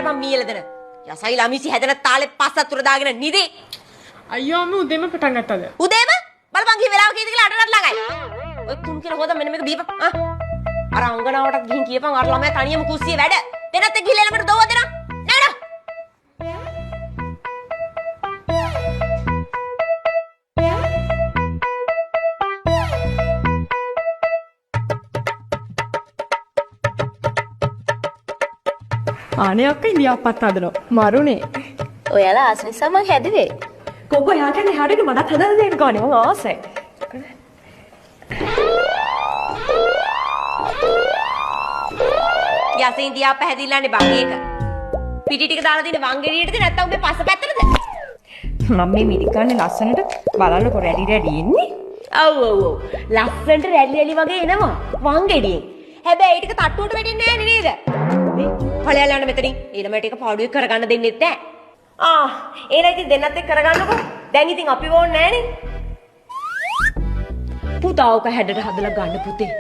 මම මීයලදන. යසයි ළමිසි හැදෙන තාලේ පස්සතුර දාගෙන නිදි. අයියෝ අම්මේ උදේම පටන් ගත්තද? උදේම බලපන් කී වෙලාව කීයද කියලා අඩනට ළඟයි. ඔය තුන් කියලා හොද මෙන්න මේක බීපන්. අර අංගනාවටත් ගිහින් කියපන් අර ළමයා තනියම කුස්සියේ වැඩ. දෙනත් එක්ක ගිහලා එළමට දොව දෙනවා. නේද? අනේ අක්කා ඉලියාපත් හදනවා. මරුනේ. ඔයාලා ආස නිසා මං හැදුවේ. කොකෝ යා කියන්නේ හරියට මටත් හදලා දෙන්න කෝනේ මං ආසයි. යසින් දියා පැහැදිලානේ බං ඒක. පිටි ටික දාලා දින වංගෙඩියටද නැත්නම් උඹේ පස පැත්තටද? මම මේ මිරිකන්නේ ලස්සනට බලන්නකො රැඩි රැඩි ඉන්නේ. ඔව් ඔව් ඔව්. ලස්සනට රැලි රැලි වගේ එනවා වංගෙඩියෙන්. හැබැයි ඒ ටික තට්ටුවට වැටෙන්නේ නැහැ නේද? මේ ඵලයල් යන්න මෙතනින්. ඊළම ටික පාඩුවේ කරගන්න දෙන්නෙත් නැහැ. ඒලා ඉතින් දෙන්නත් එක්ක කරගන්නකො. දැන් ඉතින් අපි ඕනේ නැහනේ. පුතාවක හැඩට හදලා ගන්න පුතේ.